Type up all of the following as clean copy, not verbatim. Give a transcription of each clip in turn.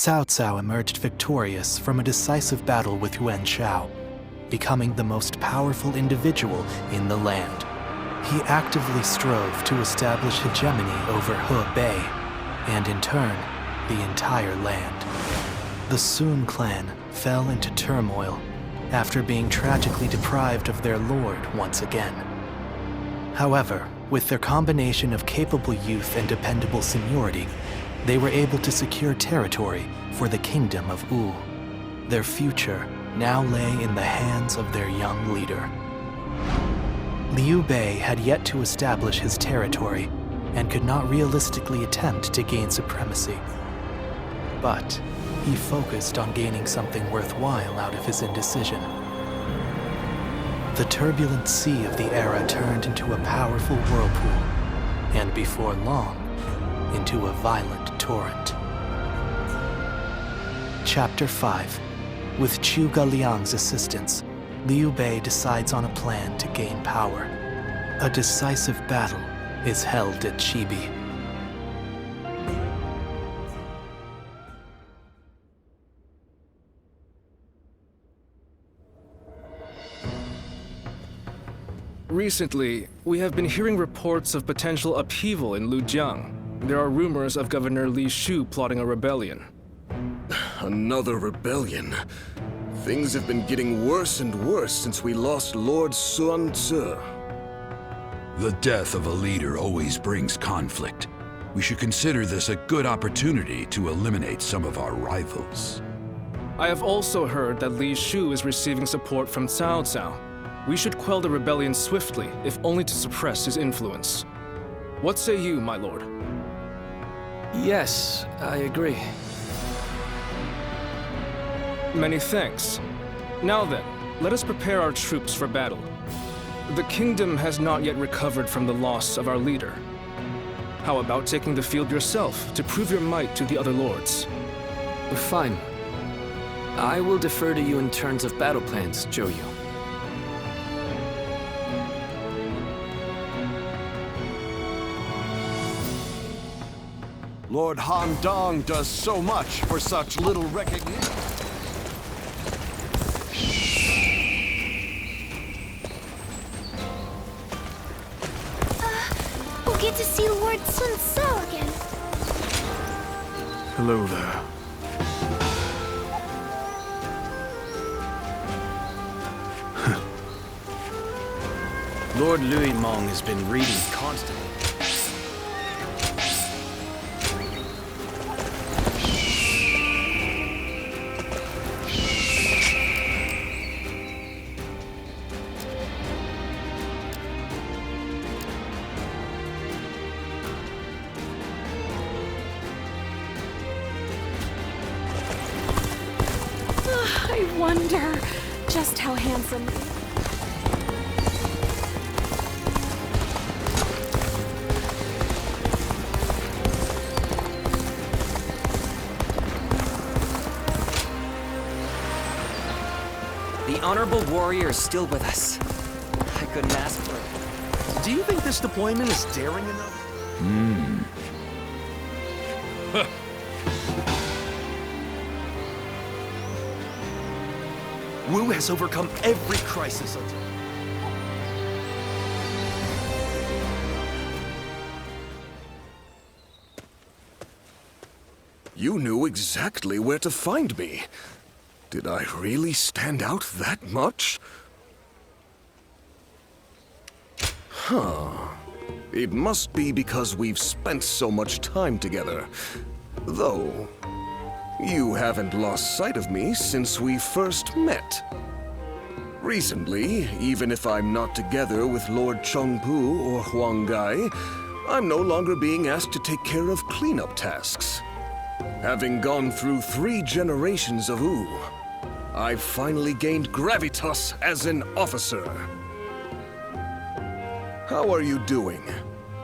Cao Cao emerged victorious from a decisive battle with Yuan Shao, becoming the most powerful individual in the land. He actively strove to establish hegemony over Hebei, and in turn, the entire land. The Sun clan fell into turmoil after being tragically deprived of their lord once again. However, with their combination of capable youth and dependable seniority, they were able to secure territory for the kingdom of Wu. Their future now lay in the hands of their young leader. Liu Bei had yet to establish his territory and could not realistically attempt to gain supremacy. But he focused on gaining something worthwhile out of his indecision. The turbulent sea of the era turned into a powerful whirlpool, and before long, into a violent torrent. Chapter 5. With Zhuge Liang's assistance, Liu Bei decides on a plan to gain power. A decisive battle is held at Chibi. Recently, we have been hearing reports of potential upheaval in Luijang. There are rumors of Governor Li Shu plotting a rebellion. Another rebellion. Things have been getting worse and worse since we lost Lord Sun Tzu. The death of a leader always brings conflict. We should consider this a good opportunity to eliminate some of our rivals. I have also heard that Li Shu is receiving support from Cao Cao. We should quell the rebellion swiftly, if only to suppress his influence. What say you, my lord? Yes, I agree. Many thanks. Now then, let us prepare our troops for battle. The kingdom has not yet recovered from the loss of our leader. How about taking the field yourself to prove your might to the other lords? Fine. I will defer to you in terms of battle plans, Zhou Yu. Lord Han Dong does so much for such little recognition. We'll get to see Lord Sun Tzu again. Hello there. Lord Luijang has been reading constantly. I wonder just how handsome. The Honorable Warrior is still with us. I couldn't ask for it. Do you think this deployment is daring enough? Wu has overcome every crisis until... You knew exactly where to find me. Did I really stand out that much? Huh. It must be because we've spent so much time together. Though, you haven't lost sight of me since we first met. Recently, even if I'm not together with Lord Chongpu or Huang Gai, I'm no longer being asked to take care of cleanup tasks. Having gone through 3 generations of Wu, I've finally gained gravitas as an officer. How are you doing?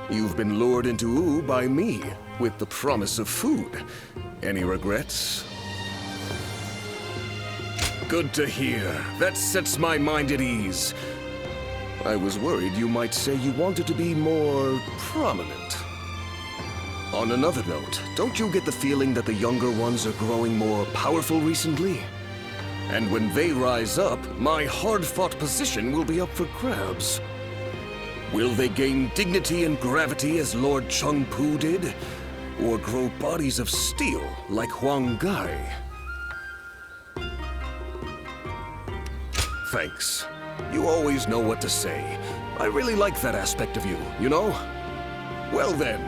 You've been lured into Wu by me, with the promise of food. Any regrets? Good to hear. That sets my mind at ease. I was worried you might say you wanted to be more prominent. On another note, don't you get the feeling that the younger ones are growing more powerful recently? And when they rise up, my hard-fought position will be up for grabs. Will they gain dignity and gravity as Lord Chengpu did? Or grow bodies of steel like Huang Gai? Thanks. You always know what to say. I really like that aspect of you, you know? Well then,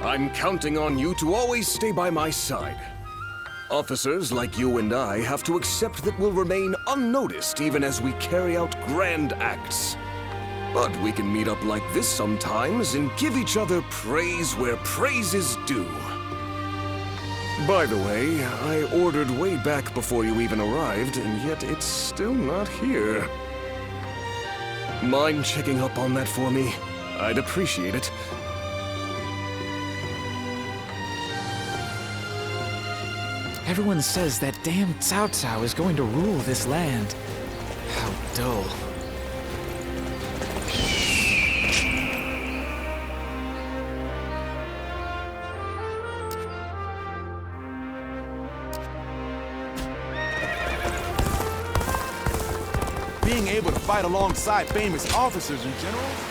I'm counting on you to always stay by my side. Officers like you and I have to accept that we'll remain unnoticed even as we carry out grand acts. But we can meet up like this sometimes and give each other praise where praise is due. By the way, I ordered way back before you even arrived, and yet it's still not here. Mind checking up on that for me? I'd appreciate it. Everyone says that damn Cao Cao is going to rule this land. How dull. Being able to fight alongside famous officers and generals?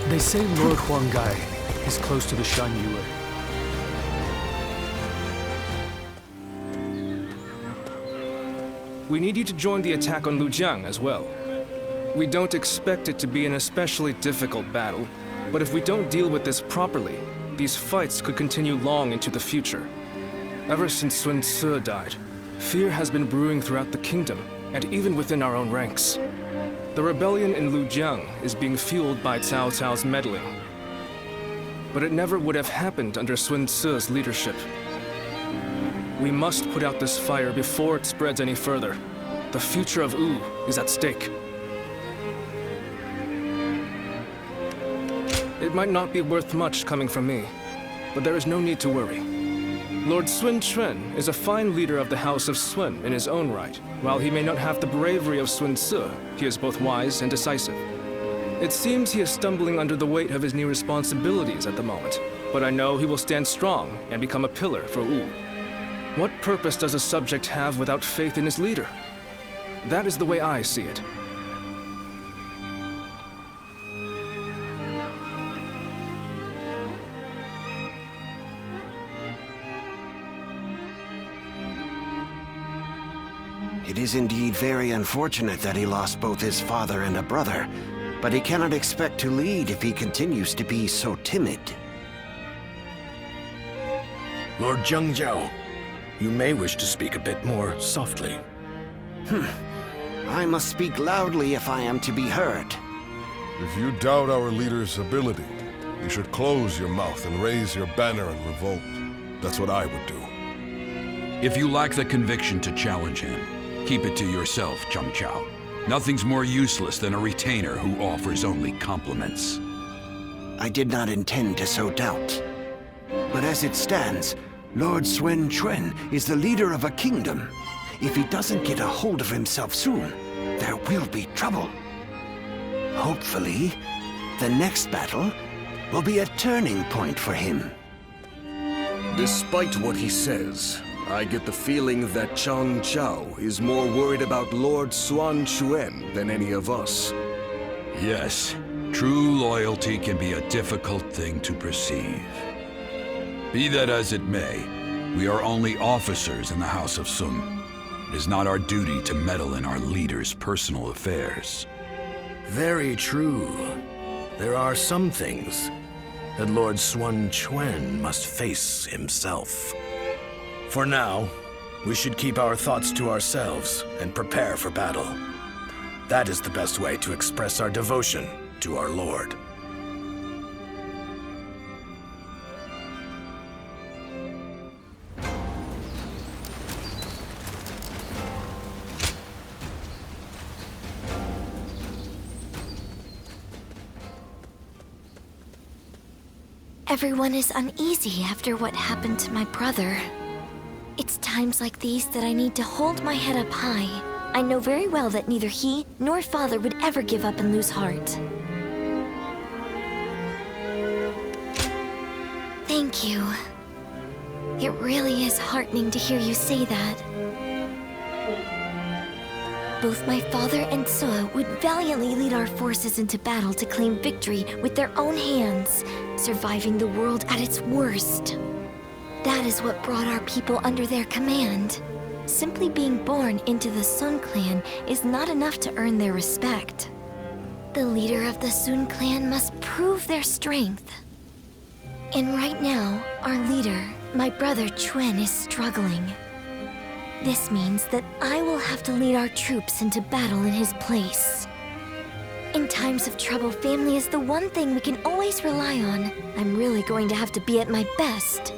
They say Lord Huang Gai is close to the Shan Yue. We need you to join the attack on Luijang as well. We don't expect it to be an especially difficult battle, but if we don't deal with this properly, these fights could continue long into the future. Ever since Sun Ce died, fear has been brewing throughout the kingdom, and even within our own ranks. The rebellion in Luijang is being fueled by Cao Cao's meddling. But it never would have happened under Sun Ce's leadership. We must put out this fire before it spreads any further. The future of Wu is at stake. It might not be worth much coming from me, but there is no need to worry. Lord Sun Quan is a fine leader of the House of Sun in his own right. While he may not have the bravery of Sun Ce, he is both wise and decisive. It seems he is stumbling under the weight of his new responsibilities at the moment, but I know he will stand strong and become a pillar for Wu. What purpose does a subject have without faith in his leader? That is the way I see it. It is indeed very unfortunate that he lost both his father and a brother, but he cannot expect to lead if he continues to be so timid. Lord Zhengjiao, you may wish to speak a bit more softly. I must speak loudly if I am to be heard. If you doubt our leader's ability, you should close your mouth and raise your banner in revolt. That's what I would do. If you lack the conviction to challenge him, keep it to yourself, Zheng Jiao. Nothing's more useless than a retainer who offers only compliments. I did not intend to sow doubt. But as it stands, Lord Sun Quan is the leader of a kingdom. If he doesn't get a hold of himself soon, there will be trouble. Hopefully, the next battle will be a turning point for him. Despite what he says, I get the feeling that Zhang Jiao is more worried about Lord Xuan Chuan than any of us. Yes, true loyalty can be a difficult thing to perceive. Be that as it may, we are only officers in the House of Sun. It is not our duty to meddle in our leader's personal affairs. Very true. There are some things that Lord Xuan Quan must face himself. For now, we should keep our thoughts to ourselves and prepare for battle. That is the best way to express our devotion to our Lord. Everyone is uneasy after what happened to my brother. It's times like these that I need to hold my head up high. I know very well that neither he nor father would ever give up and lose heart. Thank you. It really is heartening to hear you say that. Both my father and Soa would valiantly lead our forces into battle to claim victory with their own hands, surviving the world at its worst. That is what brought our people under their command. Simply being born into the Sun clan is not enough to earn their respect. The leader of the Sun clan must prove their strength. And right now, our leader, my brother Chuen, is struggling. This means that I will have to lead our troops into battle in his place. In times of trouble, family is the one thing we can always rely on. I'm really going to have to be at my best.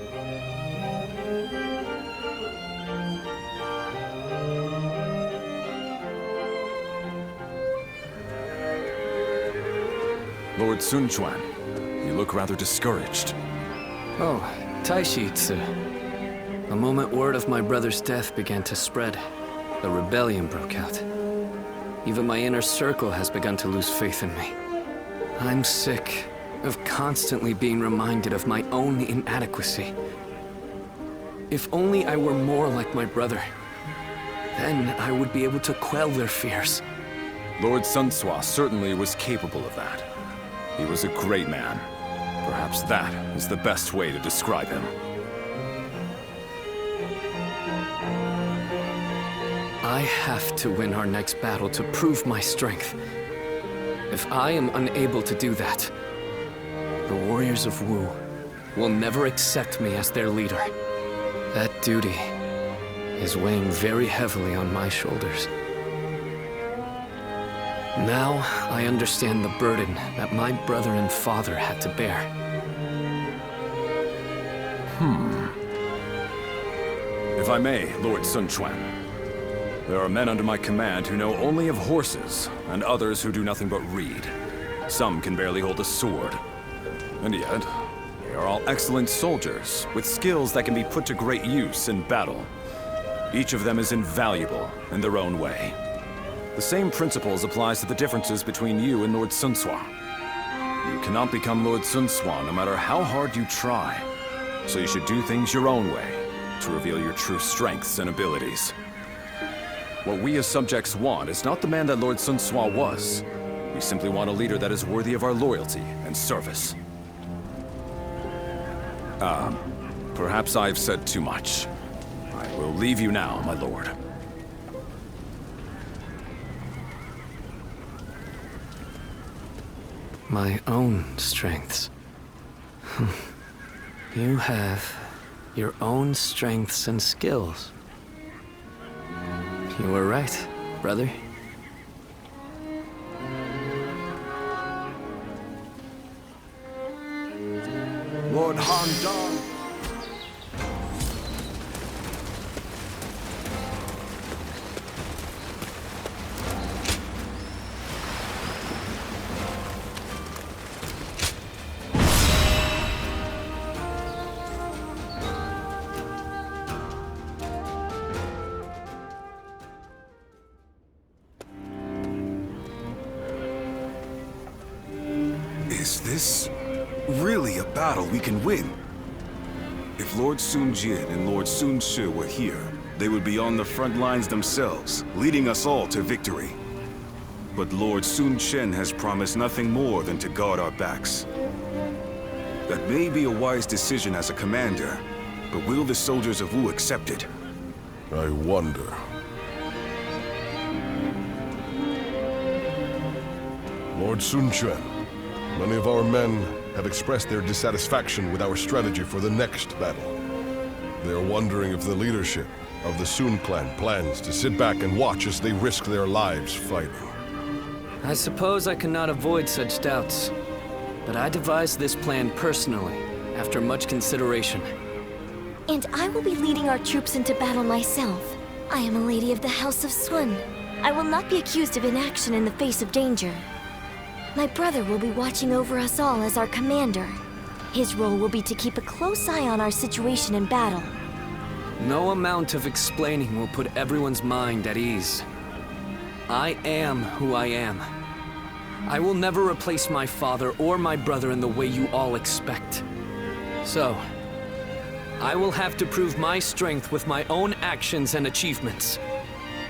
Lord Sun Quan, you look rather discouraged. Oh, Taishitsu. The moment word of my brother's death began to spread, a rebellion broke out. Even my inner circle has begun to lose faith in me. I'm sick of constantly being reminded of my own inadequacy. If only I were more like my brother, then I would be able to quell their fears. Lord Sun Sua certainly was capable of that. He was a great man. Perhaps that is the best way to describe him. I have to win our next battle to prove my strength. If I am unable to do that, the Warriors of Wu will never accept me as their leader. That duty is weighing very heavily on my shoulders. Now I understand the burden that my brother and father had to bear. If I may, Lord Sun Quan, there are men under my command who know only of horses, and others who do nothing but read. Some can barely hold a sword. And yet, they are all excellent soldiers, with skills that can be put to great use in battle. Each of them is invaluable in their own way. The same principles applies to the differences between you and Lord Sun Sua. You cannot become Lord Sun Sua no matter how hard you try. So you should do things your own way, to reveal your true strengths and abilities. What we as subjects want is not the man that Lord Sun Sua was. We simply want a leader that is worthy of our loyalty and service. Perhaps I've said too much. I will leave you now, my lord. My own strengths. You have your own strengths and skills. You were right, brother. Lord Han Dong. Is this really a battle we can win? If Lord Sun Jin and Lord Sun Shi were here, they would be on the front lines themselves, leading us all to victory. But Lord Sun Chen has promised nothing more than to guard our backs. That may be a wise decision as a commander, but will the soldiers of Wu accept it? I wonder. Lord Sun Quan, many of our men have expressed their dissatisfaction with our strategy for the next battle. They are wondering if the leadership of the Sun clan plans to sit back and watch as they risk their lives fighting. I suppose I cannot avoid such doubts, but I devised this plan personally, after much consideration. And I will be leading our troops into battle myself. I am a lady of the House of Sun. I will not be accused of inaction in the face of danger. My brother will be watching over us all as our commander. His role will be to keep a close eye on our situation in battle. No amount of explaining will put everyone's mind at ease. I am who I am. I will never replace my father or my brother in the way you all expect. So, I will have to prove my strength with my own actions and achievements.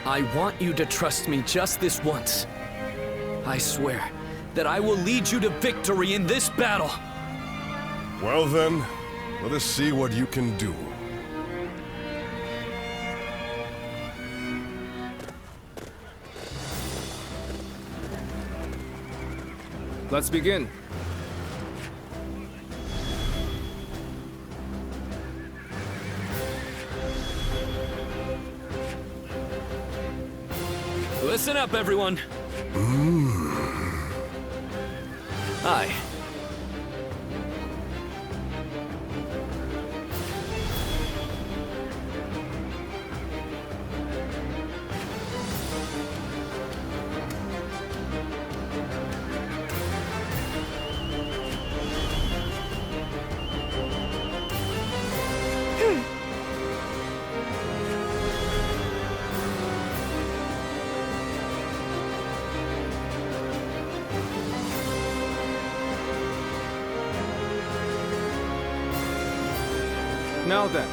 I want you to trust me just this once. I swear that I will lead you to victory in this battle. Well then, let us see what you can do. Let's begin. Listen up, everyone. Hi. Now then.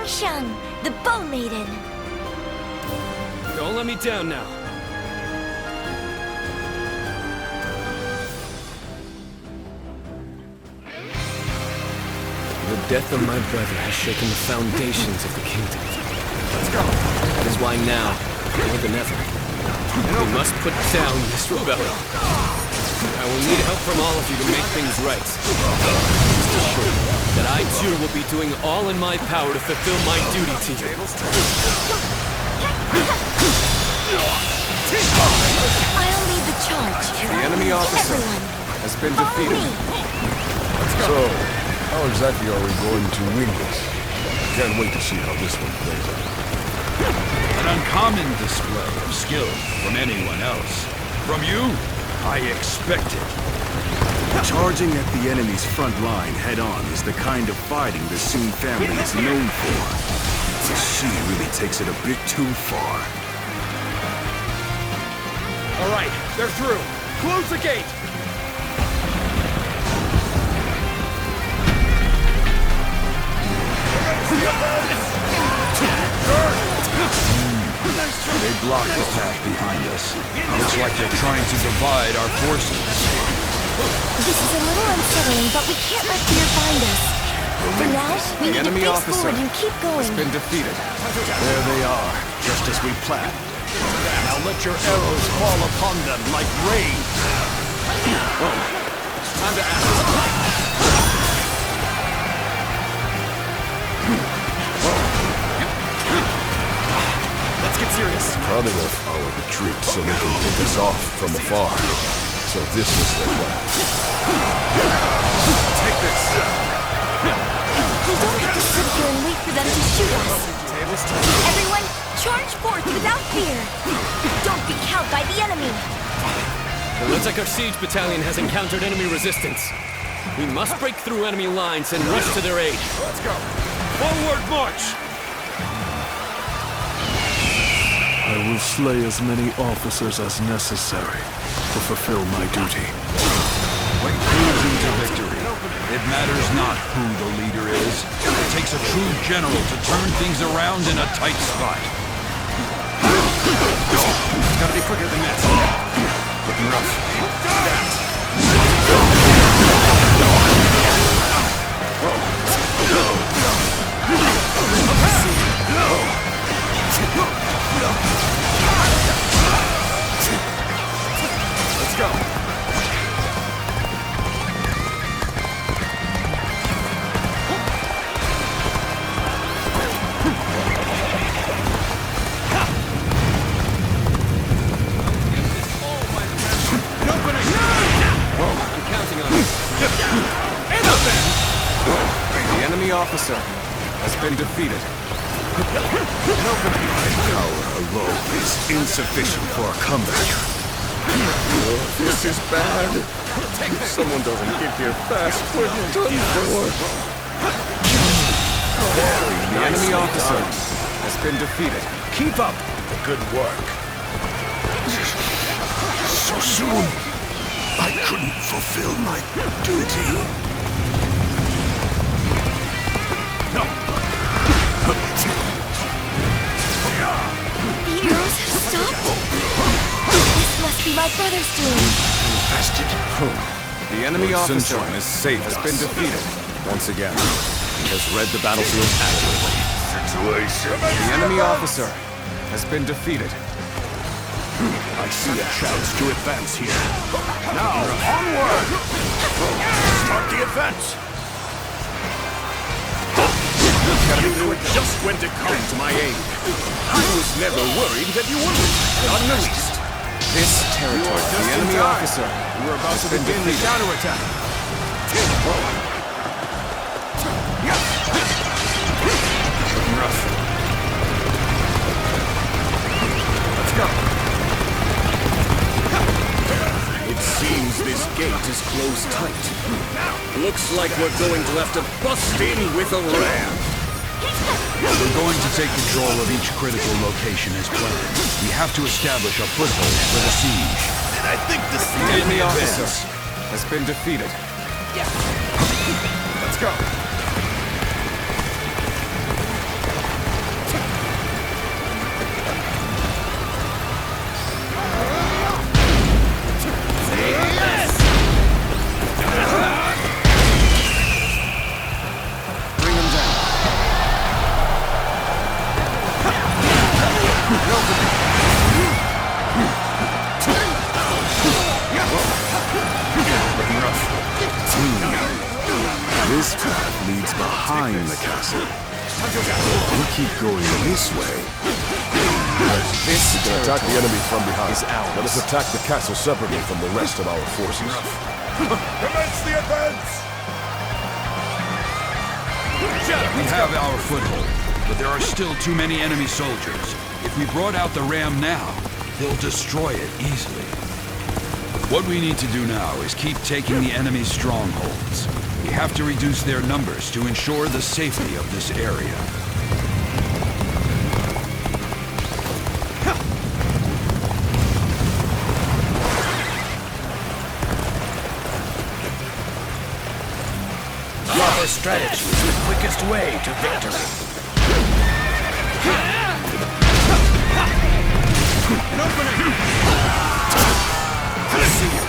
Shang, the Bow Maiden. Don't let me down now. The death of my brother has shaken the foundations of the kingdom. Let's go. That is why now, more than ever, we must put down this rebellion. I will need help from all of you to make things right. Rest assured that I too will be doing all in my power to fulfill my duty to you. I'll lead the charge. The enemy officer has been defeated. Let's go. So, how exactly are we going to win this? Can't wait to see how this one plays out. An uncommon display of skill from anyone else. From you, I expect it. Charging at the enemy's front line head-on is the kind of fighting the Sun family is known for. But she really takes it a bit too far. All right, they're through. Close the gate! They blocked the path behind us. Looks like they're trying to divide our forces. This is a little unsettling, but we can't let fear find us. For now, we need to face forward and keep going. Has been defeated. There they are, just as we planned. Now let your arrows fall upon them like rain. Time to act. Let's get serious. Crowding off our retreat so they can pick us off from afar. So this was their plan. Take this! We don't have to sit here and wait for them to shoot us. Everyone, charge forth without fear. Don't be cowed by the enemy. The Luijang siege battalion has encountered enemy resistance. We must break through enemy lines and rush to their aid. Let's go! Forward march! I will slay as many officers as necessary to fulfill my duty. When cruising to victory, it matters not who the leader is. It takes a true general to turn things around in a tight spot. Gotta be quicker than that. Looking rough. Let's go. The enemy officer has been defeated. My power alone is insufficient for a comeback. This is bad. If someone doesn't get here fast, we're done for. The enemy officer has been defeated. Keep up the good work. So soon, I couldn't fulfill my duty. The arrows have stopped? This must be my brother's doing. Infested. The enemy Lord officer Sun Quan has saved has us. been defeated. Once again, he has read the battlefield accurately. The enemy officer has been defeated. I see a chance to advance here. Now, onward! Start the advance! Gotta be quick. Just when to come to my aid. I was never worried that you wouldn't. Not in the least. This territory, the enemy officer We're about to begin the counterattack. Looking rough. Let's go. It seems this gate is closed tight. Looks like we're going to have to bust in with a ram. We're going to take control of each critical location as planned. We have to establish a foothold for the siege. And I think this The enemy officer has been defeated. Let's go. Bring him down. Looking rough. This path leads behind the castle. We'll keep going this way. This We can attack the enemy from behind. is ours. Let us attack the castle separately from the rest of our forces. Commence the advance! We have our foothold, but there are still too many enemy soldiers. If we brought out the ram now, they'll destroy it easily. What we need to do now is keep taking the enemy's strongholds. We have to reduce their numbers to ensure the safety of this area. Proper strategy is the quickest way to victory. An opening! I see you.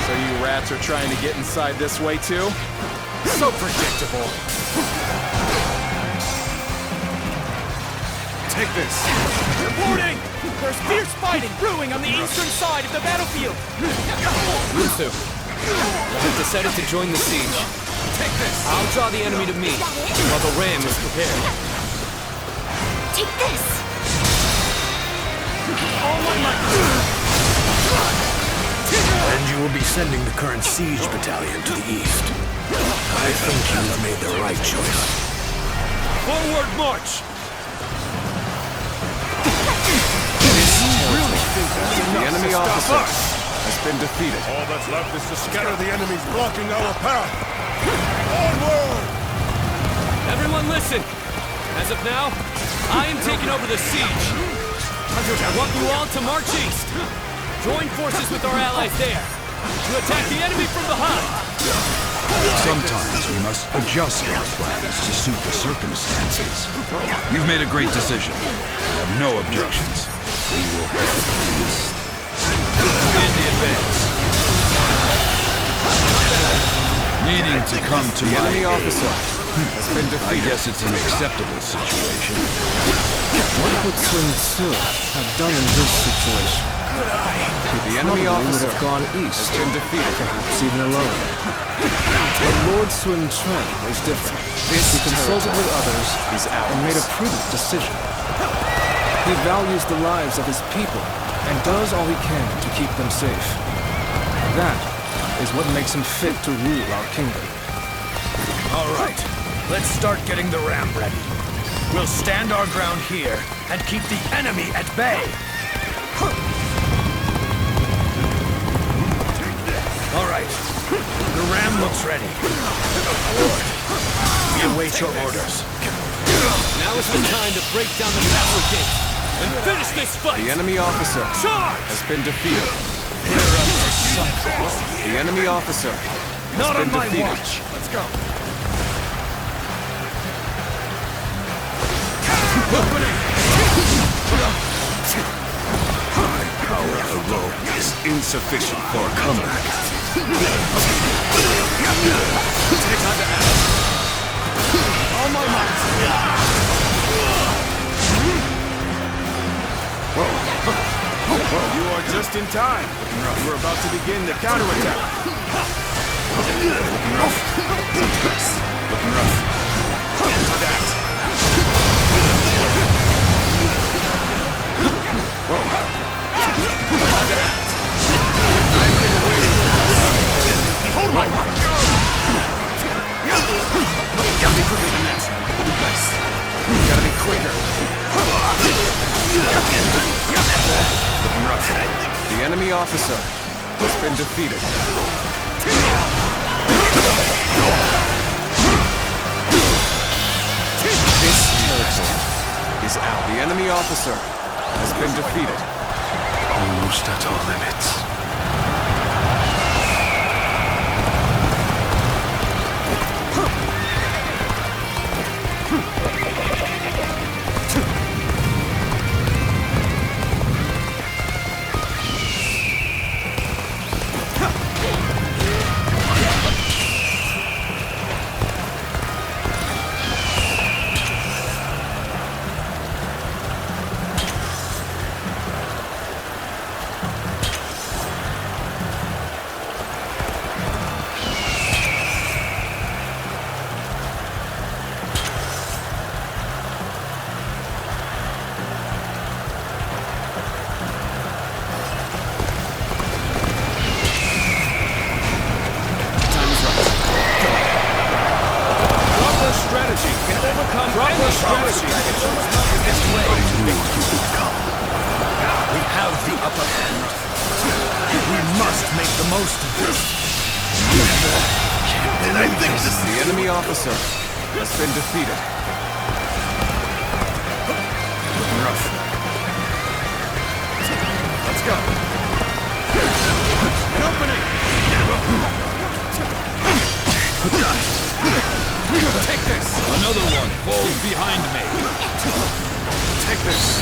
So you rats are trying to get inside this way too? So predictable. Take this. Reporting! There's fierce fighting brewing on the eastern side of the battlefield! Mutsu, I've decided to join the siege. Take this! I'll draw the enemy to me, while the ram is prepared. Take this! All my might! And you will be sending the current siege battalion to the east. I think you have made the right choice. Forward march! The enemy officer has been defeated. All that's left is to scatter the enemies blocking our path. Onward! Everyone listen! As of now, I am taking over the siege. I want you all to march east. Join forces with our allies there to attack the enemy from behind. Sometimes we must adjust our plans to suit the circumstances. You've made a great decision. I have no objections. We will head east. In the advance. Needing to come to the my enemy aid. officer has been defeated. I guess it's an acceptable situation. What would Sun Tzu have done in this situation? The enemy officer would have gone east, has been defeated. perhaps even alone. But Lord Sun Quan is different. He consulted with others and made a prudent decision. He values the lives of his people and does all he can to keep them safe. That is what makes him fit to rule our kingdom. All right, let's start getting the ram ready. We'll stand our ground here and keep the enemy at bay. All right, the ram looks ready. Lord, we await your orders. Now is the time to break down the battle gate and finish this fight! The enemy officer has been defeated. The enemy officer has been defeated. Watch. Let's go. My power alone is insufficient for a comeback. Take time to act. All my might. You are just in time. We're about to begin the counterattack. Looking rough. Looking rough. Hold my mark. Gotta be quicker than that. Nice. Gotta be quicker. Looking rough. The enemy officer has been defeated. This territory is out. The enemy officer has been defeated. Almost at our limits. The enemy officer has been defeated. Looking rough. Let's go. An opening! Take this! Another one falls behind me. Take this!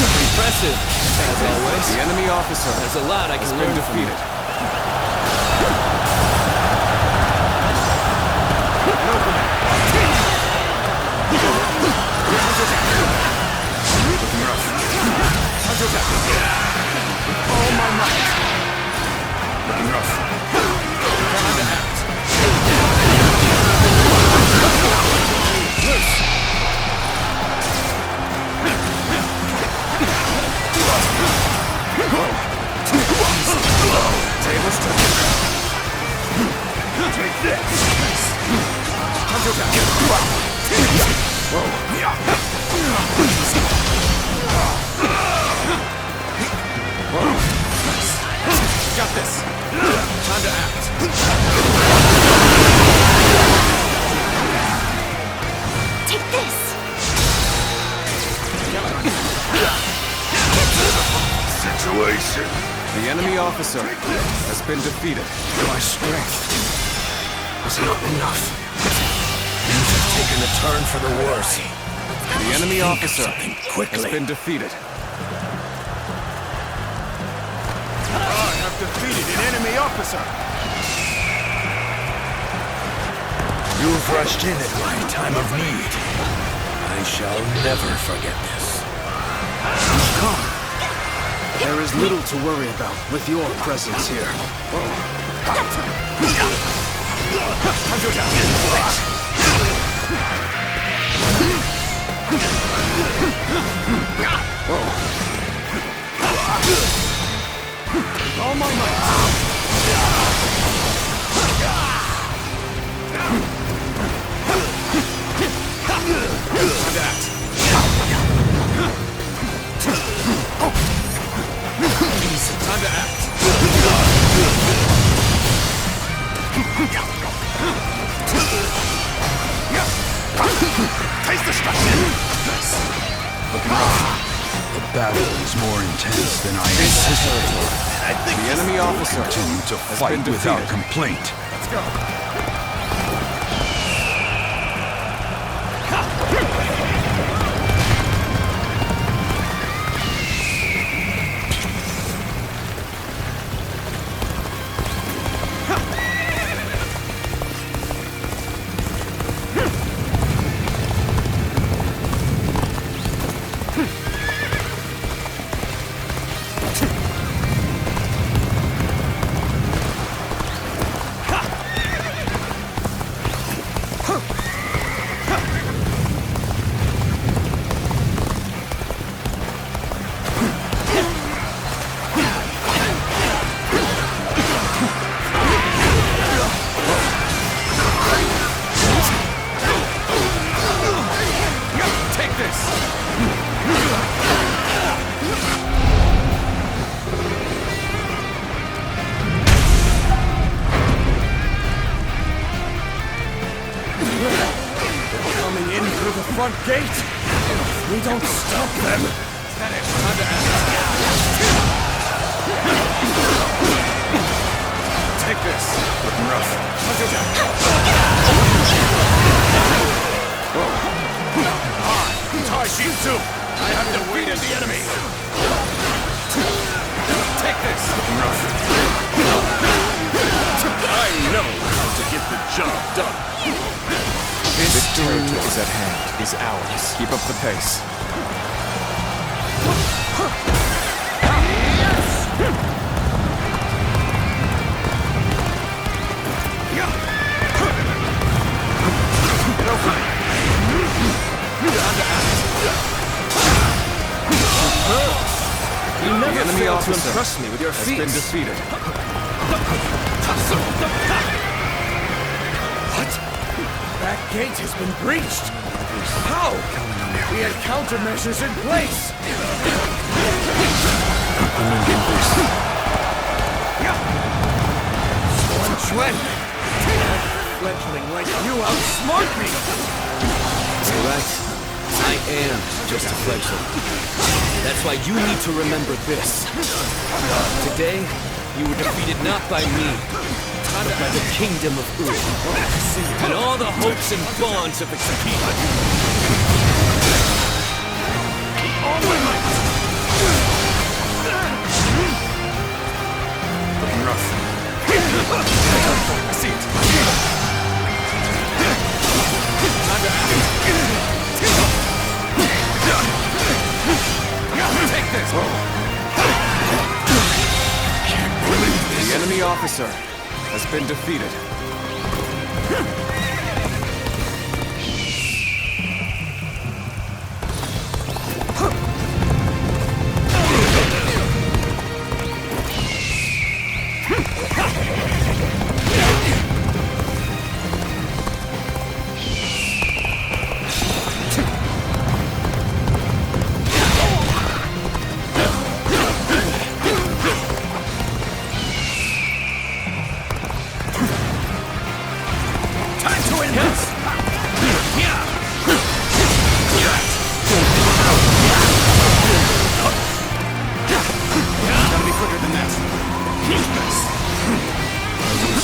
Impressive, as always. The enemy officer There's a lot I can has learn been from you. defeated. Looking rough. All my might. Looking rough. Time to act. Loose. Tables turning. Take this. Hunter back. Whoa. Whoa. Got this. Time to act. Take this. Situation. The enemy officer has been defeated. My strength was not enough. Things have taken a turn for the worse. The enemy officer has been defeated. I have defeated an enemy officer. You've rushed in at my time of need. I shall never forget this. Come. There is little to worry about with your presence here. All my might. Adapt. Time to act. Taste the structure. Looking rough. The battle is more intense than I anticipated. The enemy officer continue to fight without complaint. Let's go. Front gate! We don't stop them! Time to act. Take this! Looking rough. Hunter down. Whoa. Taishitsu! I have defeated the enemy! Take this! Looking rough. I know how to get the job done! Victory is at hand, is ours. Keep up the pace. You never failed to impress me with your feats. Has been defeated. What? That gate has been breached! How? We had countermeasures in place! Swan Chuen! Fledgling like you outsmart me! You're right. I am just a fledgling. That's why you need to remember this. Today, you were defeated not by me, but by the kingdom of Ur, and all the hopes and bonds of its people. All my might! Looking rough. I see it. Time to act. Take this! Can't believe this. The enemy officer has been defeated.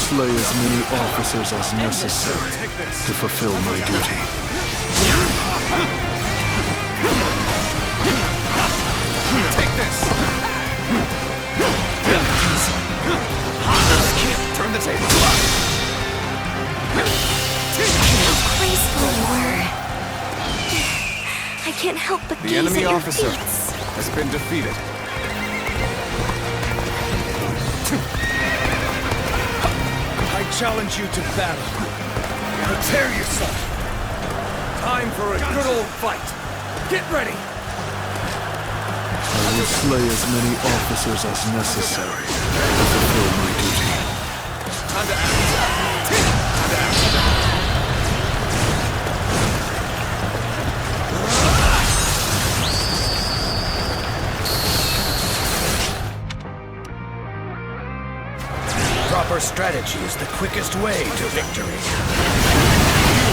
Slay as many officers as necessary to fulfill my duty. Take this! Turn the table. How graceful you were. I can't help but gaze The enemy at your officer feats. has been defeated. I challenge you to battle. Prepare yourself. Time for a good old fight. Get ready. I will slay as many officers as necessary to fulfill my duty. Time to act. Proper strategy is the quickest way to victory.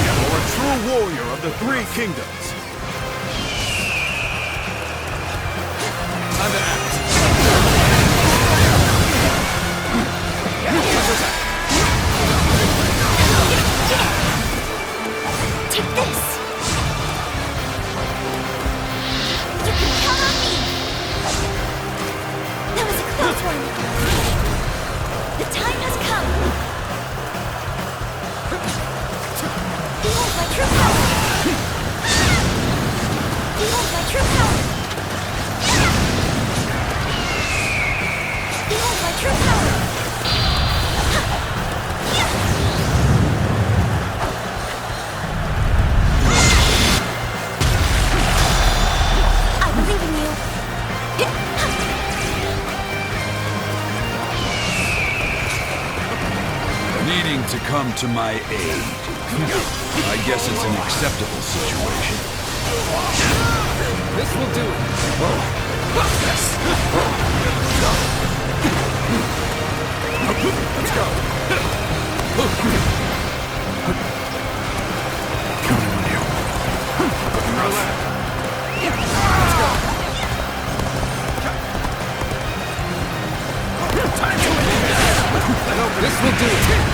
You are a true warrior of the Three Kingdoms. Time to act. Take this. You can count on me. That was a close one. The time has come! Behold my true power! Behold my true power! Behold my true power! I believe in you! Needing to come to my aid. I guess it's an acceptable situation. This will do it. Yes! Let's go! Counting on you. Let's go! Time to win! This will do it.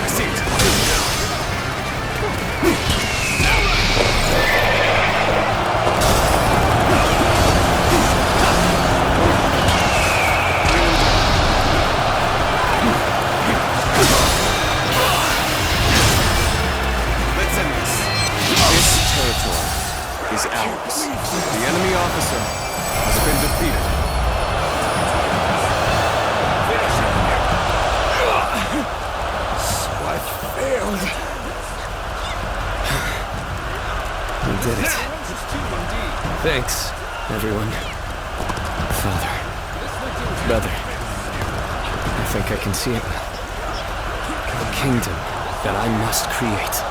I see it. Let's end this. This territory is ours. The enemy officer has been defeated. So I failed. We did it. Thanks, everyone. Father. Brother. I think I can see it now. The kingdom that I must create.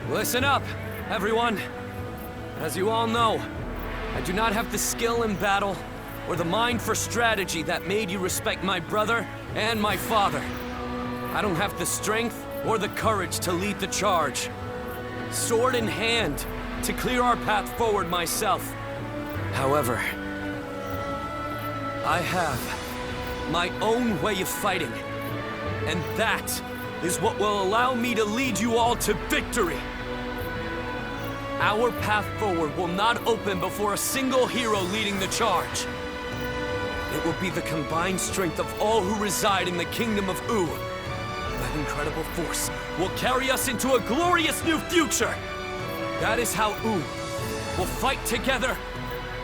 Listen up, everyone. As you all know, I do not have the skill in battle, or the mind for strategy that made you respect my brother and my father. I don't have the strength or the courage to lead the charge. Sword in hand, to clear our path forward myself. However, I have my own way of fighting, and that is what will allow me to lead you all to victory. Our path forward will not open before a single hero leading the charge. It will be the combined strength of all who reside in the Kingdom of U. That incredible force will carry us into a glorious new future. That is how U will fight together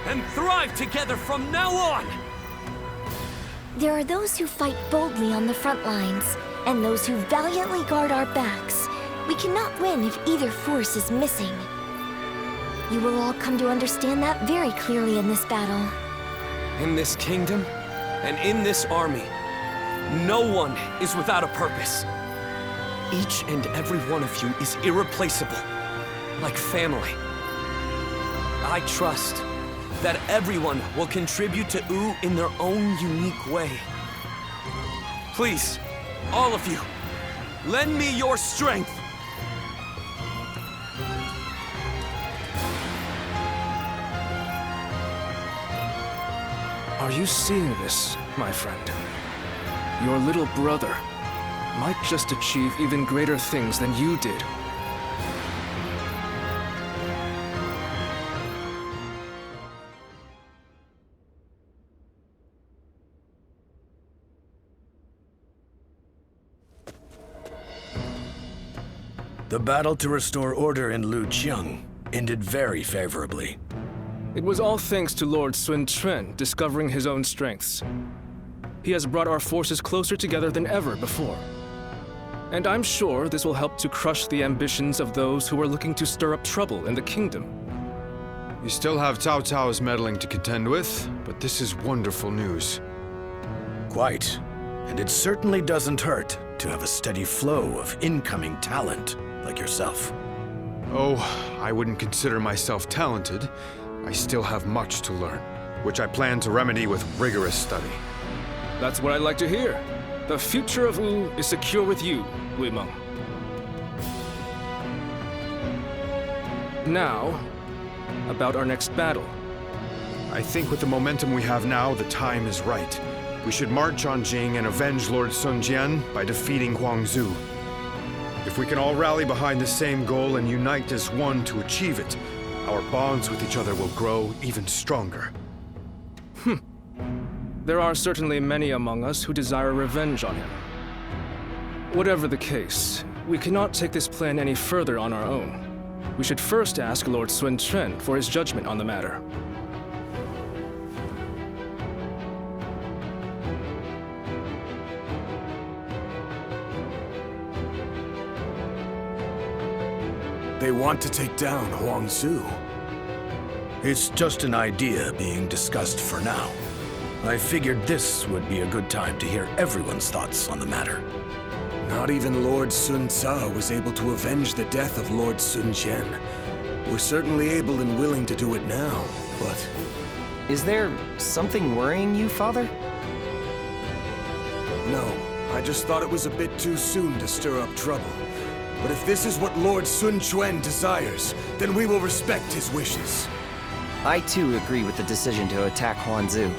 and thrive together from now on. There are those who fight boldly on the front lines, and those who valiantly guard our backs. We cannot win if either force is missing. You will all come to understand that very clearly in this battle. In this kingdom, and in this army, no one is without a purpose. Each and every one of you is irreplaceable, like family. I trust that everyone will contribute to U in their own unique way. Please, all of you, lend me your strength. Are you seeing this, my friend? Your little brother might just achieve even greater things than you did. The battle to restore order in Luijang ended very favorably. It was all thanks to Lord Sun Quan discovering his own strengths. He has brought our forces closer together than ever before. And I'm sure this will help to crush the ambitions of those who are looking to stir up trouble in the kingdom. You still have Cao Cao's meddling to contend with, but this is wonderful news. Quite. And it certainly doesn't hurt to have a steady flow of incoming talent like yourself. Oh, I wouldn't consider myself talented. I still have much to learn, which I plan to remedy with rigorous study. That's what I'd like to hear. The future of U is secure with you, Luimeng. Now, about our next battle. I think with the momentum we have now, the time is right. We should march on Jing and avenge Lord Sun Jian by defeating Huangzu. If we can all rally behind the same goal and unite as one to achieve it, our bonds with each other will grow even stronger. There are certainly many among us who desire revenge on him. Whatever the case, we cannot take this plan any further on our own. We should first ask Lord Sun Quan for his judgment on the matter. They want to take down Huangzu. It's just an idea being discussed for now. I figured this would be a good time to hear everyone's thoughts on the matter. Not even Lord Sun Ca was able to avenge the death of Lord Sun Jian. We're certainly able and willing to do it now, but... Is there something worrying you, Father? No, I just thought it was a bit too soon to stir up trouble. But if this is what Lord Sun Quan desires, then we will respect his wishes. I too agree with the decision to attack Huangzu.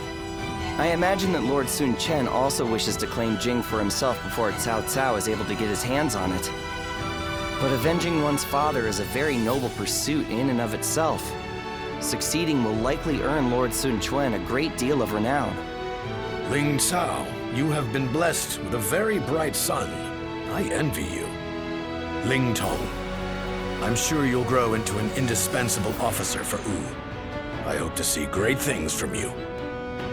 I imagine that Lord Sun Quan also wishes to claim Jing for himself before Cao Cao is able to get his hands on it. But avenging one's father is a very noble pursuit in and of itself. Succeeding will likely earn Lord Sun Quan a great deal of renown. Ling Cao, you have been blessed with a very bright son. I envy you. Ling Tong, I'm sure you'll grow into an indispensable officer for U. I hope to see great things from you.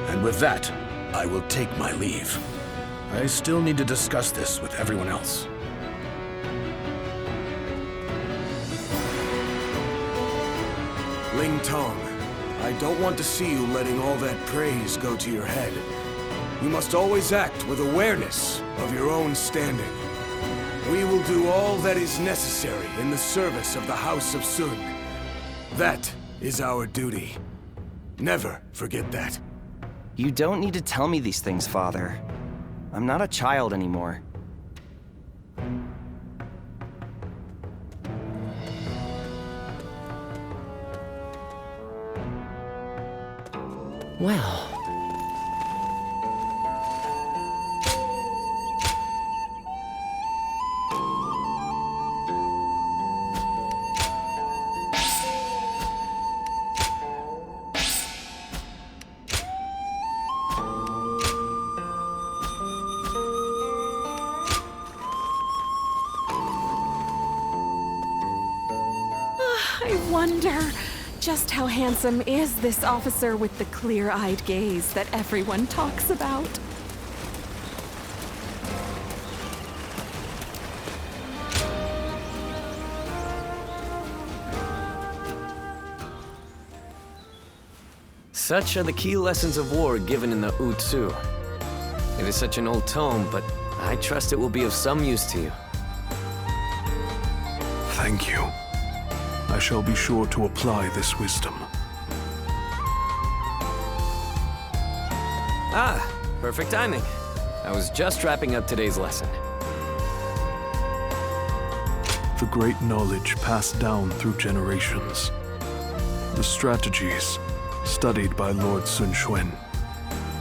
And with that, I will take my leave. I still need to discuss this with everyone else. Ling Tong, I don't want to see you letting all that praise go to your head. You must always act with awareness of your own standing. We will do all that is necessary in the service of the House of Sun. That is our duty. Never forget that. You don't need to tell me these things, Father. I'm not a child anymore. Well. I wonder, just how handsome is this officer with the clear-eyed gaze that everyone talks about? Such are the key lessons of war given in the Utsu. It is such an old tome, but I trust it will be of some use to you. Thank you. I shall be sure to apply this wisdom. Ah, perfect timing. I was just wrapping up today's lesson. The great knowledge passed down through generations. The strategies studied by Lord Sun Quan.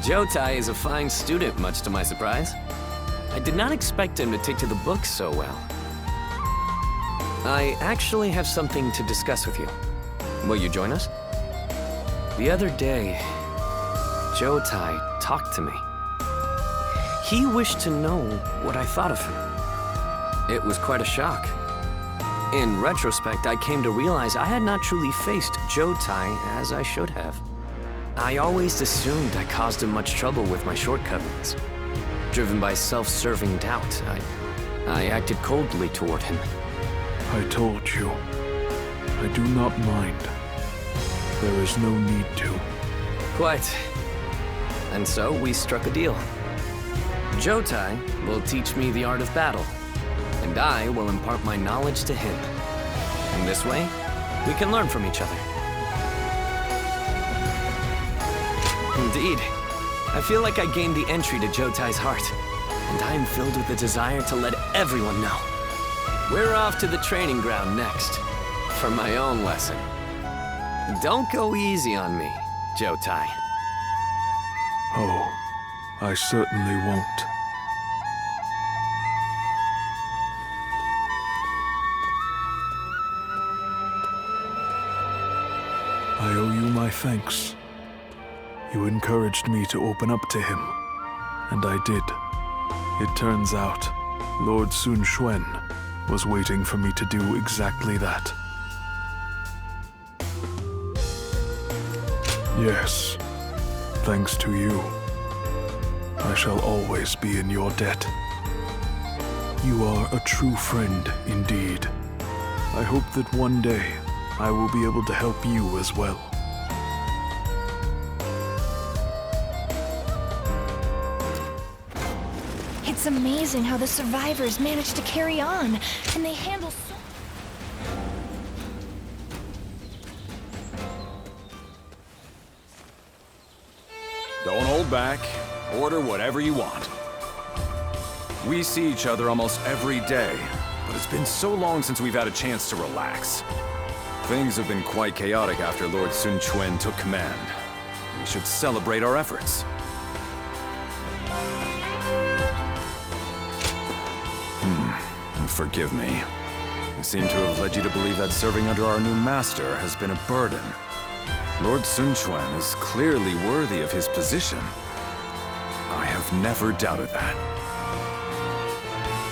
Jotai is a fine student, much to my surprise. I did not expect him to take to the books so well. I actually have something to discuss with you. Will you join us? The other day, Jotai talked to me. He wished to know what I thought of him. It was quite a shock. In retrospect, I came to realize I had not truly faced Jotai as I should have. I always assumed I caused him much trouble with my shortcomings. Driven by self-serving doubt, I acted coldly toward him. I told you. I do not mind. There is no need to. Quite. And so we struck a deal. Jotai will teach me the art of battle, and I will impart my knowledge to him. In this way, we can learn from each other. Indeed. I feel like I gained the entry to Jotai's heart, and I am filled with the desire to let everyone know. We're off to the training ground next, for my own lesson. Don't go easy on me, Jotai. Oh, I certainly won't. I owe you my thanks. You encouraged me to open up to him, and I did. It turns out, Lord Sun Quan was waiting for me to do exactly that. Yes, thanks to you, I shall always be in your debt. You are a true friend indeed. I hope that one day I will be able to help you as well. It's amazing how the survivors managed to carry on, and they handle so... Don't hold back. Order whatever you want. We see each other almost every day, but it's been so long since we've had a chance to relax. Things have been quite chaotic after Lord Sun Quan took command. We should celebrate our efforts. Forgive me. I seem to have led you to believe that serving under our new master has been a burden. Lord Sun Quan is clearly worthy of his position. I have never doubted that.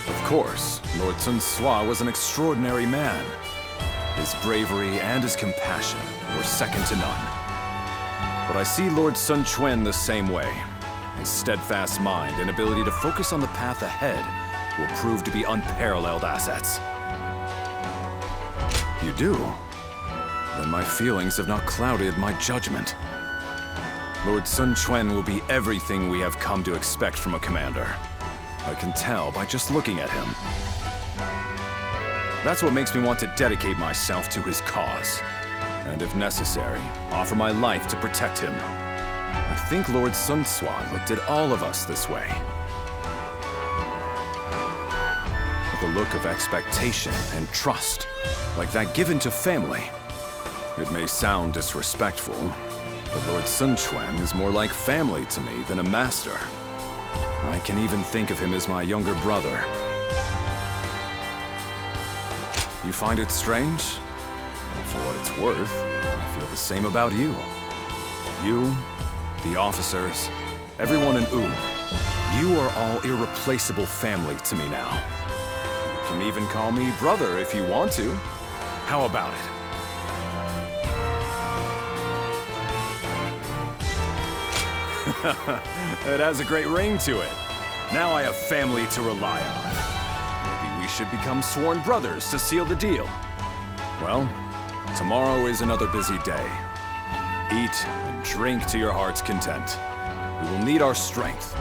Of course, Lord Sun Sua was an extraordinary man. His bravery and his compassion were second to none. But I see Lord Sun Quan the same way. His steadfast mind and ability to focus on the path ahead will prove to be unparalleled assets. You do? Then my feelings have not clouded my judgment. Lord Sun Quan will be everything we have come to expect from a commander. I can tell by just looking at him. That's what makes me want to dedicate myself to his cause. and if necessary, offer my life to protect him. I think Lord Sun Quan looked at all of us this way. With a look of expectation and trust, like that given to family. It may sound disrespectful, but Lord Sun Quan is more like family to me than a master. I can even think of him as my younger brother. You find it strange? Well, for what it's worth, I feel the same about you. You, the officers, everyone in Wu. You are all irreplaceable family to me now. You can even call me brother if you want to. How about it? It has a great ring to it. Now I have family to rely on. Maybe we should become sworn brothers to seal the deal. Well, tomorrow is another busy day. Eat and drink to your heart's content. We will need our strength.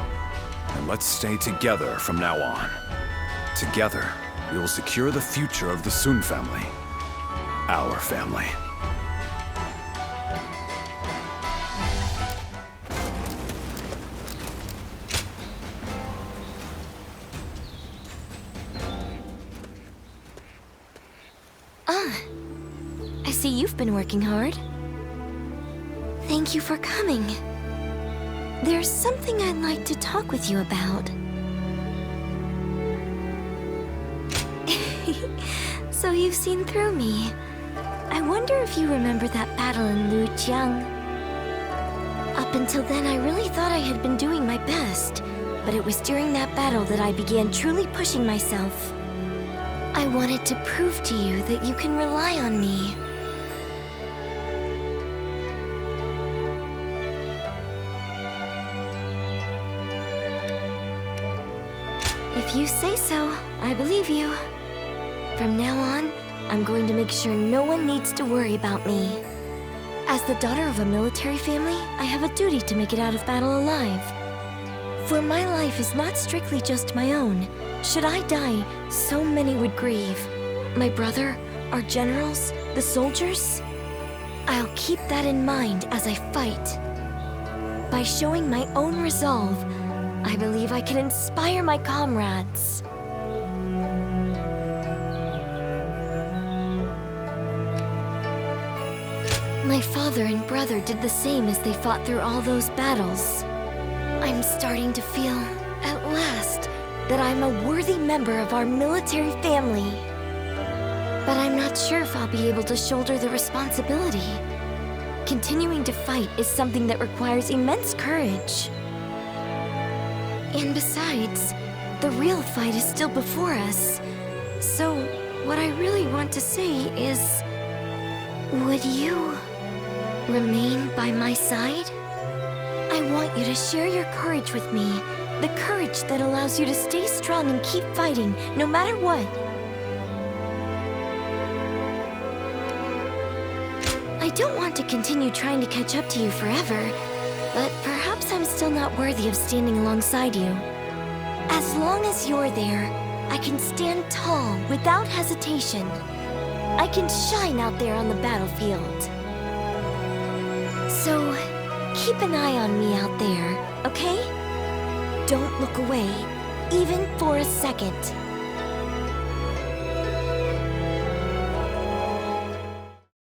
And let's stay together from now on. Together, we will secure the future of the Sun family. Our family. I see you've been working hard. Thank you for coming. There's something I'd like to talk with you about. So you've seen through me. I wonder if you remember that battle in Luijang. Up until then, I really thought I had been doing my best, but it was during that battle that I began truly pushing myself. I wanted to prove to you that you can rely on me. If you say so, I believe you. From now on, I'm going to make sure no one needs to worry about me. As the daughter of a military family, I have a duty to make it out of battle alive. For my life is not strictly just my own. Should I die, so many would grieve. My brother, our generals, the soldiers. I'll keep that in mind as I fight. By showing my own resolve, I believe I can inspire my comrades. My father and brother did the same as they fought through all those battles. I'm starting to feel, at last, that I'm a worthy member of our military family. But I'm not sure if I'll be able to shoulder the responsibility. Continuing to fight is something that requires immense courage. And besides, the real fight is still before us. So, what I really want to say is... would you remain by my side? I want you to share your courage with me. The courage that allows you to stay strong and keep fighting, no matter what. I don't want to continue trying to catch up to you forever, but perhaps I'm still not worthy of standing alongside you. As long as you're there, I can stand tall without hesitation. I can shine out there on the battlefield. So, keep an eye on me out there, okay? Don't look away, even for a second.